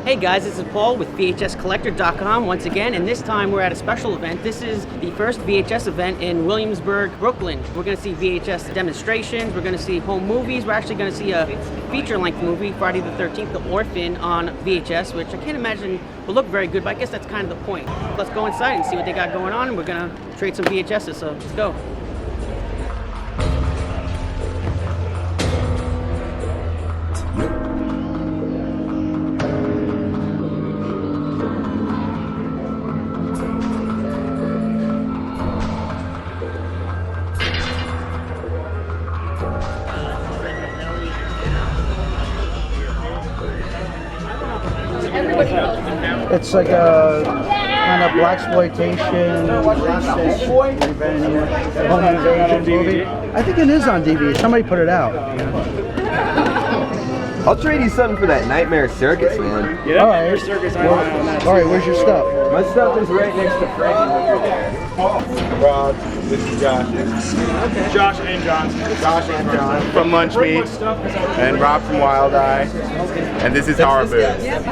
Hey guys, this is Paul with VHScollector.com once again, and this time we're at a special event. This is the first VHS event in Williamsburg, Brooklyn. We're going to see VHS demonstrations, we're going to see home movies, we're actually going to see a feature-length movie, Friday the 13th, The Orphan, on VHS, which I can't imagine will look very good, but I guess that's kind of the point. Let's go inside and see what they got going on, and we're going to trade some VHSs, so let's go. It's like a kind of blaxploitation, home invasion movie. I think it is on DVD. Somebody put it out. I'll trade you something for that Nightmare Circus, man. Yeah, all right. Circus on that. All right, where's your stuff? My stuff is right next to Frankie over there. Rob, this is Josh. Josh and Johnson. Josh and John from Lunch Meat, and Rob from Wild Eye, and this is Horror Moves. Check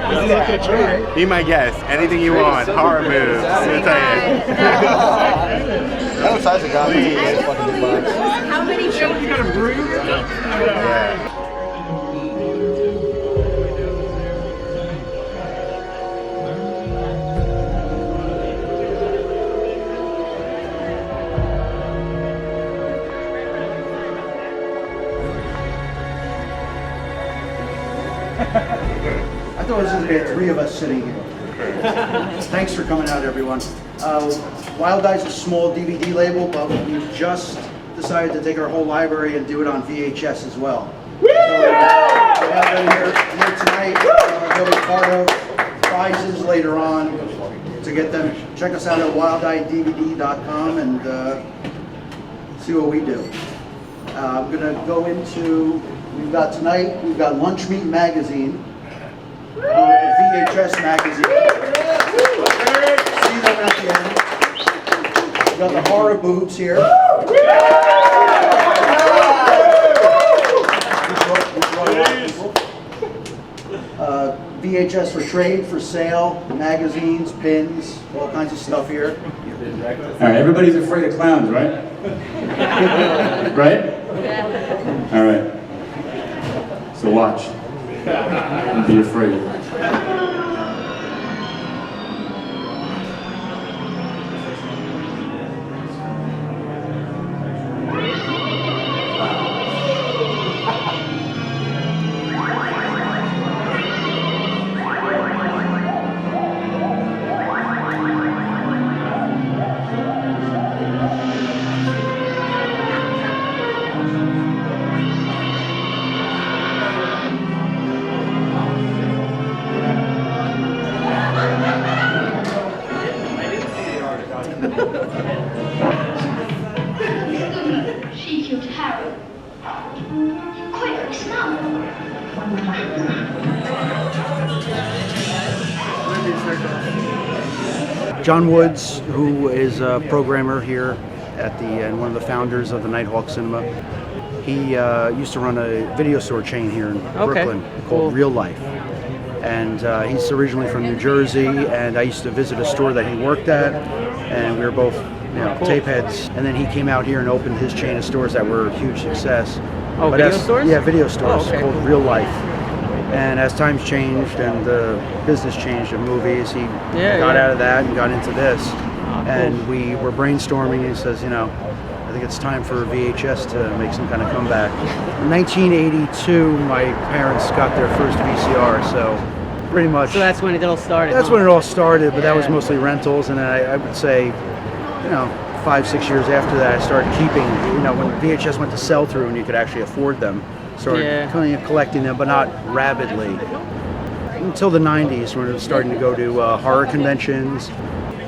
this out. Be my guest. Anything you want. Horror Moves. I'll tell you. That was size of God. How many shows you got a brew? Yeah. I thought it was going to be three of us sitting here. Thanks for coming out, everyone. Wild Eye's a small DVD label, but we just decided to take our whole library and do it on VHS as well. So we have them here tonight. They'll be part of prizes later on to get them. Check us out at wildeyedvd.com and see what we do. I'm going to go into, we've got Lunch Meat Magazine, a VHS magazine. See them at the end. We've got the Horror Boobs here. VHS for trade, for sale, magazines, pins, all kinds of stuff here. All right, everybody's afraid of clowns, right? Right? All right. So watch. And be afraid. She killed Harry. Quick, smell. John Woods, who is a programmer here at and one of the founders of the Nitehawk Cinema, he used to run a video store chain here in Brooklyn called Real Life. And he's originally from New Jersey, and I used to visit a store that he worked at, and we were both tape heads. And then he came out here and opened his chain of stores that were a huge success. Oh, video stores? Yeah, video stores called Cool. Real Life. And as times changed and the business changed in movies, he got out of that and got into this. And we were brainstorming, and he says, I think it's time for VHS to make some kind of comeback. In 1982, my parents got their first VCR, so pretty much. So that's when it all started. That's when it all started, but that was mostly rentals, and I would say, 5-6 years after that, I started keeping, when VHS went to sell through and you could actually afford them, started kind of collecting them, but not rabidly. Until the 90s, when it was starting to go to horror conventions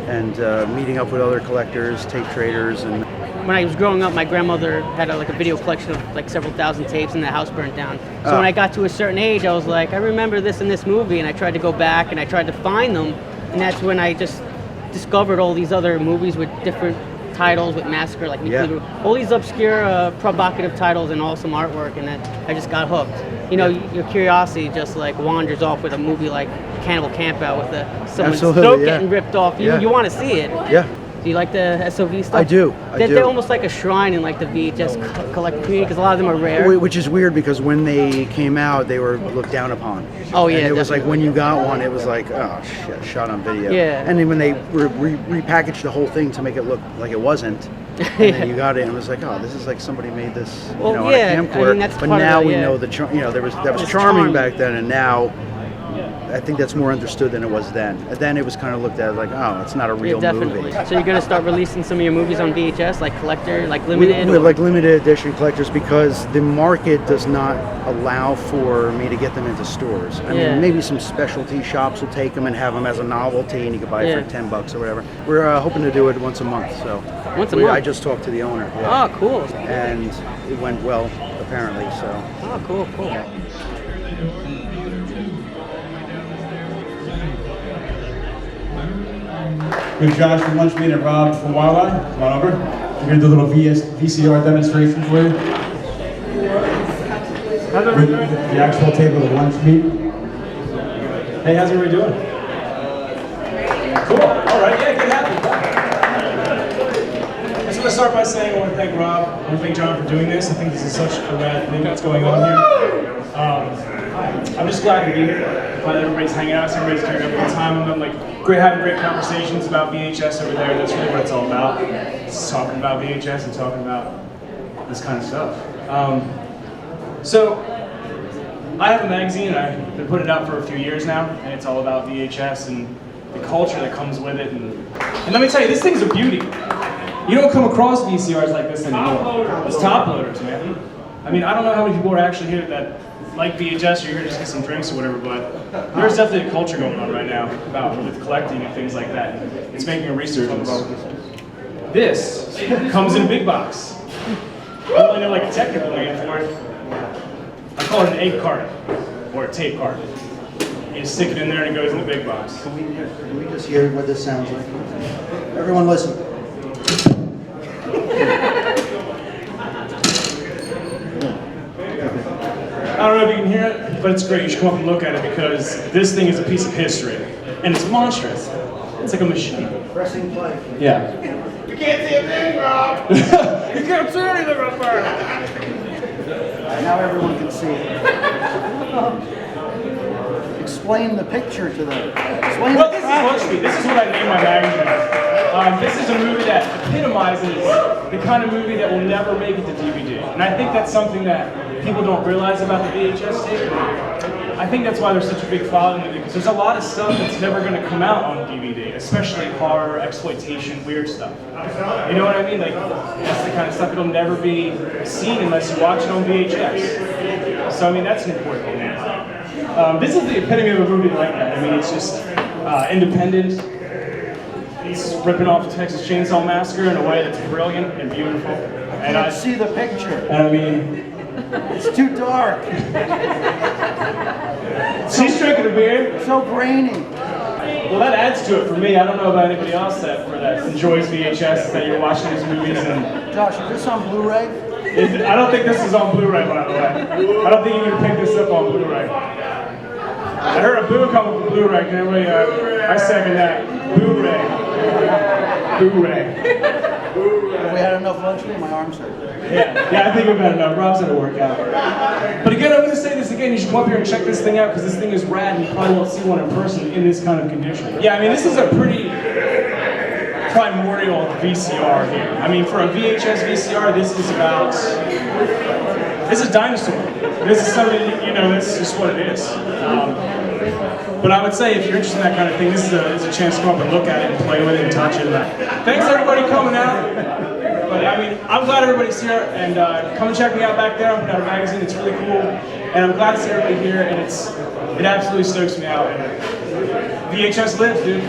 and meeting up with other collectors, tape traders, and when I was growing up, my grandmother had a video collection of several thousand tapes, and the house burnt down. So when I got to a certain age, I was like, I remember this and this movie, and I tried to go back and I tried to find them, and that's when I just discovered all these other movies with different titles with Massacre, like Yeah. all these obscure, provocative titles and awesome artwork, and then I just got hooked. You know, your curiosity just like wanders off with a movie like Cannibal Campout with someone's Absolutely, throat yeah. getting ripped off. You want to see it. Yeah. Do you like the SOV stuff? I do. They're almost like a shrine in like the VHS collector community because a lot of them are rare. Which is weird because when they came out, they were looked down upon. Oh, yeah, And it was like definitely. when you got one, it was like, oh shit, shot on video. Yeah. And then when they repackaged the whole thing to make it look like it wasn't, and then you got it and it was like, oh, this is like somebody made this, Well, on yeah, a I camcorder. mean, that's but part of now the- we yeah. know that was It's charming charming. back then, and now. I think that's more understood than it was then. And then it was kind of looked at like, oh, it's not a Yeah, real definitely. movie. So you're gonna start releasing some of your movies on VHS, like collector, like limited. We're or- like limited edition collectors because the market does not allow for me to get them into stores. I Yeah. mean, maybe some specialty shops will take them and have them as a novelty, and you can buy it Yeah. for $10 or whatever. We're hoping to do it once a month. So Once a month? I just talked to the owner. Yeah. Oh, cool. And it went well, apparently. So Oh, cool. We have Josh from Lunch Meat and Rob from Wildlife. Come on over. We're going to do a little VCR demonstration for you. How's With everybody doing? the actual table of lunch meat. Hey, how's everybody doing? Cool. All right. Yeah, good having you. I just want to start by saying I want to thank Rob, I want to thank John for doing this. I think this is such a rad thing that's going on here. I'm just glad to be here. Glad everybody's hanging out, everybody's carrying up a good time. I'm like having great conversations about VHS over there. That's really what it's all about. It's talking about VHS and talking about this kind of stuff. So I have a magazine and I've been putting it out for a few years now, and it's all about VHS and the culture that comes with it. And let me tell you, this thing's a beauty. You don't come across VCRs like this anymore. It's top loaders, man. I mean, I don't know how many people are actually here that like VHS, or you're here just to get some drinks or whatever, but there's definitely a culture going on right now about with collecting and things like that. It's making a resurgence. This comes in a big box. I don't really know like a technical name for it. I call it an egg cart or a tape cart. You just stick it in there and it goes in the big box. can we just hear what this sounds like? Everyone listen. I don't know if you can hear it, but it's great. You should come up and look at it because this thing is a piece of history. And it's monstrous. It's like a machine. Pressing play. Yeah. You can't see a thing, Rob. You can't see anything up there. Now everyone can see it. Explain the picture to them. Explain Well, the this is Lunch Meat. This is what I named my magazine. This is a movie that epitomizes the kind of movie that will never make it to DVD. And I think that's something that people don't realize about the VHS tape. I think that's why there's such a big following of it, because there's a lot of stuff that's never going to come out on DVD, especially horror, exploitation, weird stuff. You know what I mean? Like, that's the kind of stuff that'll never be seen unless you watch it on VHS. So, I mean, that's an important thing. This is the epitome of a movie like that. I mean, it's just independent. It's ripping off the Texas Chainsaw Massacre in a way that's brilliant and beautiful. And I see the picture. I mean, It's too dark. she's drinking a beer. So grainy. Well, that adds to it for me. I don't know about anybody else that enjoys VHS, that you're watching these movies. And Josh, is this on Blu-ray? I don't think this is on Blu-ray, by the way. I don't think you would pick this up on Blu-ray. I heard a boo come with Blu-ray. Can everybody, I second that. Blu-ray. Blu-ray. We had enough lunch meat, my arms hurt. Yeah, I think we've had enough. Rob's had to work out. But again, I'm going to say this again. You should come up here and check this thing out because this thing is rad and you probably won't see one in person in this kind of condition. Yeah, I mean, this is a pretty primordial VCR here. I mean, for a VHS VCR, this is dinosaur. This is something, this is just what it is. But I would say if you're interested in that kind of thing, this is a chance to come up and look at it and play with it and touch it. Thanks everybody coming out. But I mean, I'm glad everybody's here, and come and check me out back there. I'm putting out a magazine, it's really cool. And I'm glad to see everybody here, and it absolutely stokes me out. And VHS lives, dude.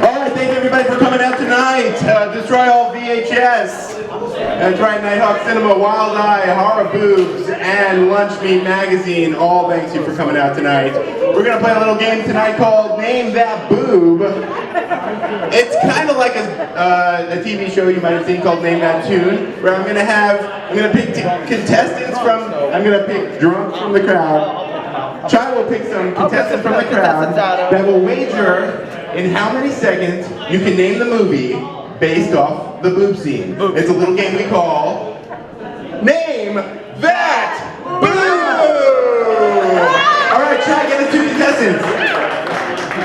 All right, thank you everybody for coming out tonight. Destroy All VHS. That's right, Nitehawk Cinema, Wild Eye, Horror Boobs, and Lunch Meat Magazine all thanks you for coming out tonight. We're going to play a little game tonight called Name That Boob. It's kind of like a TV show you might have seen called Name That Tune, where I'm going to pick contestants I'm going to pick drunks from the crowd. Chai will pick some contestants from the crowd that will wager in how many seconds you can name the movie based off the boob scene. It's a little game we call Name That Boob! Alright, Chai, get us two contestants.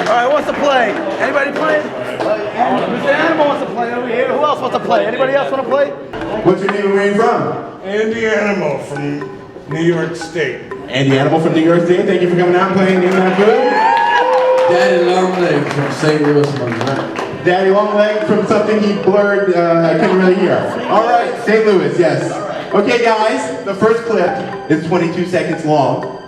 Alright, who wants to play? Anybody playing? Mr. Animal wants to play over here. Who else wants to play? Anybody else want to play? What's your name and where are you from? Andy Animal from New York State. Andy Animal from New York State. Thank you for coming out and playing Name That Boob. Daddy Longleg from St. Louis, Missouri. Daddy Longleg from something he blurred, couldn't really hear. Alright, St. Louis, yes. Okay guys, the first clip is 22 seconds long.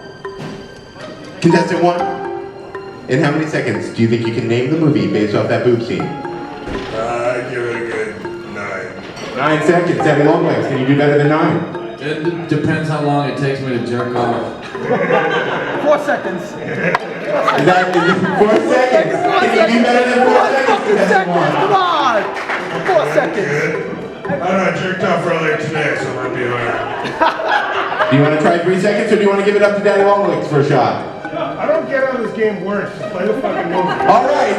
Contestant 1, in how many seconds do you think you can name the movie based off that boob scene? I give it a good 9. 9 seconds, Daddy Longlegs, can you do better than 9? It depends how long it takes me to jerk off. 4 seconds. Is that 4 seconds? Can you do better than 4 seconds? Come on! 4 seconds. I don't know, I jerked off earlier today, so it might be hard. Do you want to try 3 seconds or do you want to give it up to Daddy Longlegs for a shot? I don't get how this game works. Just play the fucking movie. Alright,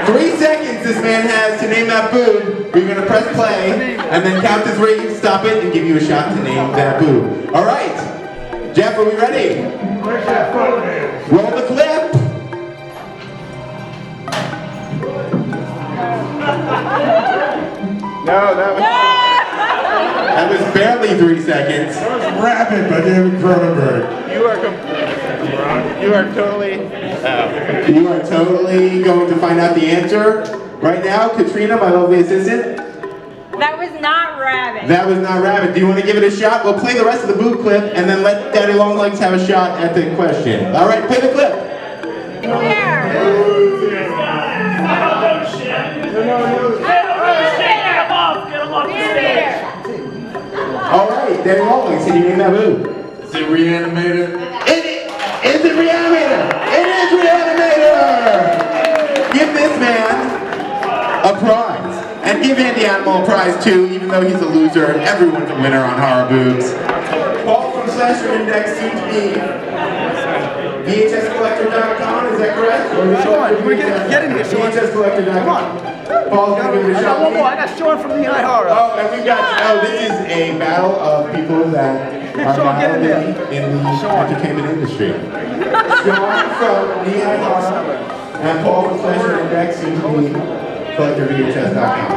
3 seconds this man has to name that boob. We're going to press play and then count to 3, stop it, and give you a shot to name that boob. Alright, Jeff, are we ready? Where's that phone, man? Roll the clip. No, that was barely 3 seconds. That was Rabid by David Cronenberg. You are totally going to find out the answer right now. Katrina, my lovely assistant. That was not Rabbit. That was not Rabbit. Do you want to give it a shot? We'll play the rest of the boob clip and then let Daddy Longlegs have a shot at the question. All right, play the clip. Where? All right, Daddy Longlegs, can you name that boob? Is it Reanimator? Is it Reanimator? It is Reanimator! Give this man a prize. And give Andy Animal a prize too, even though he's a loser. Everyone's a winner on Horror Boobs. Paul from Slasher Index soon to be VHScollector.com, is that correct? Sean, we're get in here, Sean. VHScollector.com. Come on. Paul's gonna give it a I got shot. one more. I got Sean from the Eye Horror. Oh, and we got, this is a battle of people that are Sean, get in there. in the entertainment industry. Sean from Nitehawk Cinema and Paul from Slasher Index soon to be CollectorVHS.com.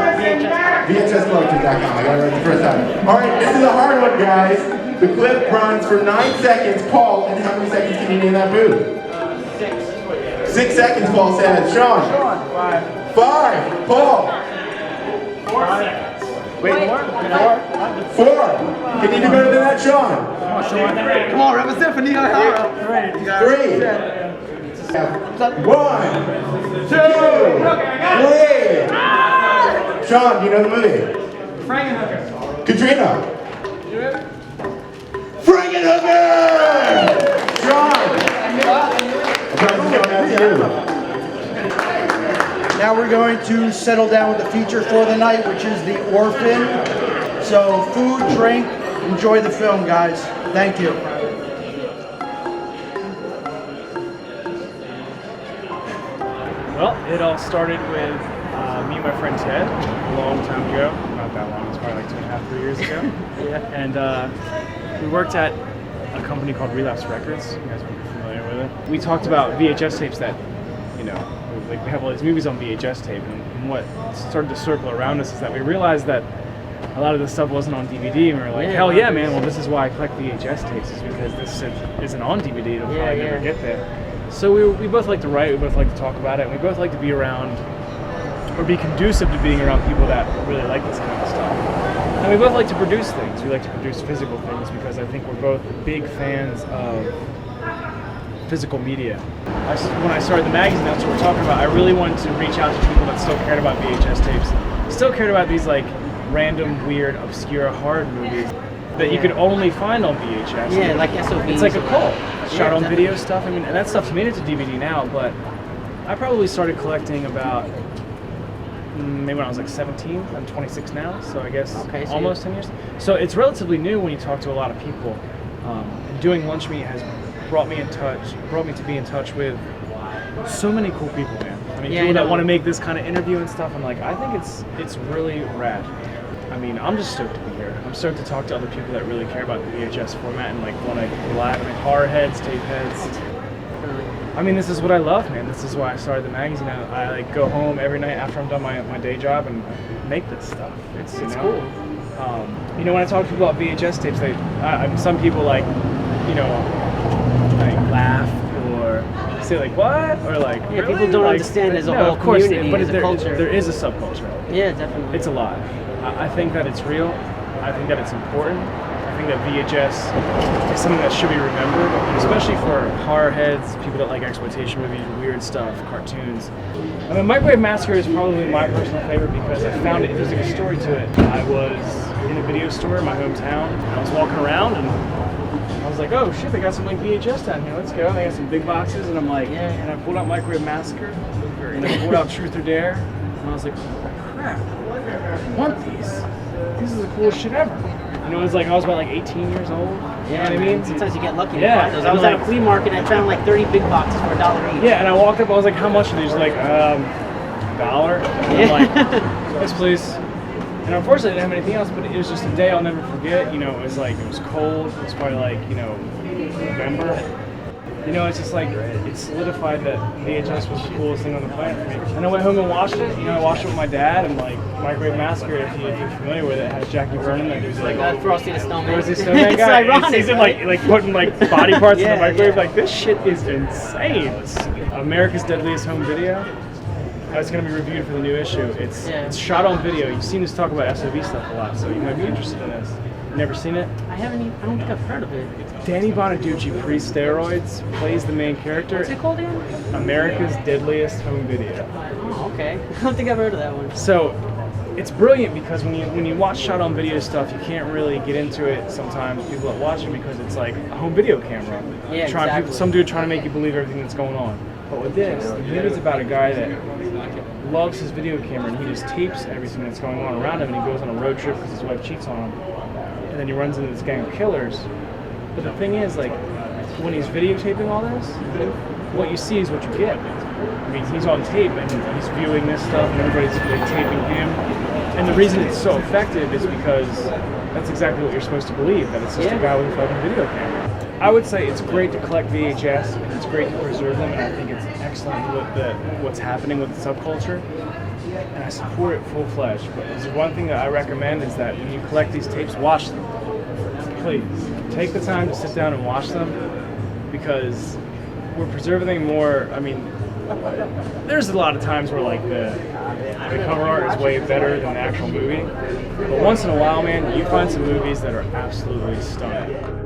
VHScollector.com. I got it right the first time. Alright, this is a hard one, guys. The clip runs for 9 seconds. Paul, and how many seconds can you name that boob? 6 seconds, Paul said. Sean. 5. Paul. 4 seconds. Wait, more? 4. Can you do better than that, Sean? Come on, Sean. Come on, represent for the Eye Horror. 3. 1, 2, 3. Sean, do you know the movie? Frankenhooker. Katrina. Frankenhooker! Sean. Now we're going to settle down with the feature for the night, which is The Orphan. So food, drink, enjoy the film, guys. Thank you. Well, it all started with me and my friend Ted a long time ago. Not that long, it was probably like 2.5, 3 years ago. And we worked at a company called Relapse Records. You guys might be familiar with it. We talked about VHS tapes that, you know, like we have all these movies on VHS tape, and what started to circle around us is that we realized that a lot of this stuff wasn't on DVD, and we were like, hell yeah, man, well this is why I collect VHS tapes, is because this isn't on DVD, it'll probably never get there. So we both like to write, we both like to talk about it, and we both like to be around, or be conducive to being around people that really like this kind of stuff. And we both like to produce things. We like to produce physical things because I think we're both big fans of physical media. When I started the magazine, that's what we're talking about. I really wanted to reach out to people that still cared about VHS tapes, still cared about these like random, weird, obscure horror movies that you could only find on VHS. Yeah, like SOBs. It's like a cult. Shot on definitely. video stuff. I mean, and that stuff's made it to DVD now, but I probably started collecting about maybe when I was like 17. I'm 26 now, so I guess Okay, so almost 10 years. So it's relatively new when you talk to a lot of people. And doing Lunch Meet has brought me to be in touch with so many cool people, man. I mean, people that want to make this kind of interview and stuff, and like, I think it's really rad. I mean, I'm just stoked to be here. I'm stoked to talk to other people that really care about the VHS format and like want to collab, I mean, horror heads, tape heads. I mean, this is what I love, man. This is why I started the magazine. I like go home every night after I'm done my day job and make this stuff. It's cool. You know, when I talk to people about VHS tapes, some people like, you know, like laugh or say like what, or like Yeah, really? people don't Like, understand there's a no, whole of course, community, but there's a culture. there is a subculture. Yeah, definitely. It's alive. I think that it's real. I think that it's important. I think that VHS is something that should be remembered, especially for horror heads, people that like exploitation movies, weird stuff, cartoons. I mean, Microwave Massacre is probably my personal favorite because I found it, there's like a story to it. I was in a video store in my hometown, and I was walking around, and I was like, oh shit, they got some like VHS down here, let's go. And they got some big boxes, and I'm like, yeah, and I pulled out Microwave Massacre, and I pulled out Truth or Dare, and I was like, oh crap, I want these. This is the coolest shit ever. You know, it was like I was about like 18 years old. You know what I mean? Sometimes you get lucky to Yeah, find those. I was at a flea market and I found like 30 big boxes for $1 each. Yeah, and I walked up, I was like, how much are these? Like, $1. And I'm like, yes, please. And unfortunately, I didn't have anything else, but it was just a day I'll never forget. You know, it was like, it was cold. It was probably like, you know, November. You know, it's just like, it solidified that VHS was the coolest thing on the planet for me. And I went home and watched it. You know, I watched it with my dad, and like, Microwave Massacre, if you're familiar with it, has Jackie Vernon, that who's like Frosty the Snowman. Frosty the Snowman It's guy. ironic, He's in right? like putting like body parts in Yeah, the microwave. yeah. Like, this shit is insane. America's Deadliest Home Video. It's going to be reviewed for the new issue. It's shot on video. You've seen us talk about SOB stuff a lot, so you might be interested in this. Never seen it? I don't think I've heard of it. Danny Bonaducci, pre-steroids, plays the main character. What's it called again? America's Deadliest Home Video. Oh, okay. I don't think I've heard of that one. So, it's brilliant because when you watch shot on video stuff, you can't really get into it sometimes, people that watch it, because it's like a home video camera. Yeah, exactly. Some dude trying to make you believe everything that's going on. But with this, the movie's about a guy that loves his video camera and he just tapes everything that's going on around him, and he goes on a road trip because his wife cheats on him. And then he runs into this gang of killers. But the thing is, like, when he's videotaping all this, what you see is what you get. I mean, he's on tape and he's viewing this stuff and everybody's like, taping him. And the reason it's so effective is because that's exactly what you're supposed to believe, that it's just a guy with a fucking video camera. I would say it's great to collect VHS and it's great to preserve them, and I think it's excellent with what's happening with the subculture. And I support it full-fledged, but there's one thing that I recommend is that when you collect these tapes, watch them. Please, take the time to sit down and watch them, because we're preserving them more. I mean, there's a lot of times where like the cover art is way better than the actual movie, but once in a while, man, you find some movies that are absolutely stunning.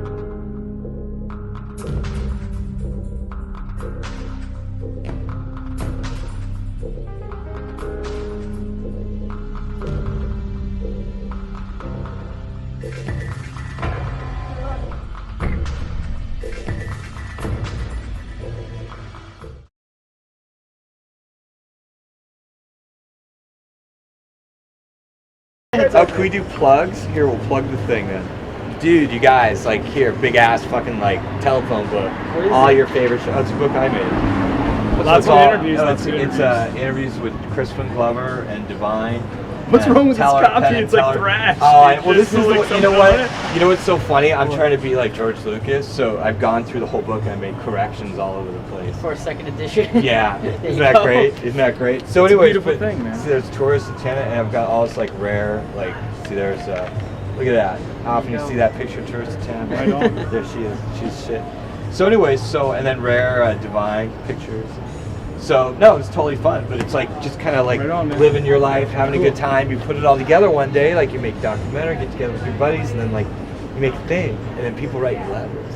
Oh, can we do plugs? Here, we'll plug the thing then. Dude, you guys, like, here, big ass fucking, like, telephone book. All your favorite shows. Oh, it's a book I made. Lots of interviews. It's interviews with Crispin Glover and Divine. What's wrong with this Teller, copy? Penn It's like Teller. trash. Oh, well, this Just is like the, you know something what? on it. You know what's so funny? I'm trying to be like George Lucas, so I've gone through the whole book and I made corrections all over the place. For a second edition. Yeah, There isn't you that go. great? Isn't that great? So It's a anyway, beautiful thing, man. See, there's Tourist Antenna, and I've got all this like rare, like, see, there's look at that. How often you see that picture of Tourist Antenna? Right on. There she is. She's shit. So anyways, and then rare Divine pictures. So no, it's totally fun, but it's like just kind of like Right on, man. living your life, having a good time. You put it all together one day, like you make a documentary, get together with your buddies, and then like you make a thing, and then people write you letters.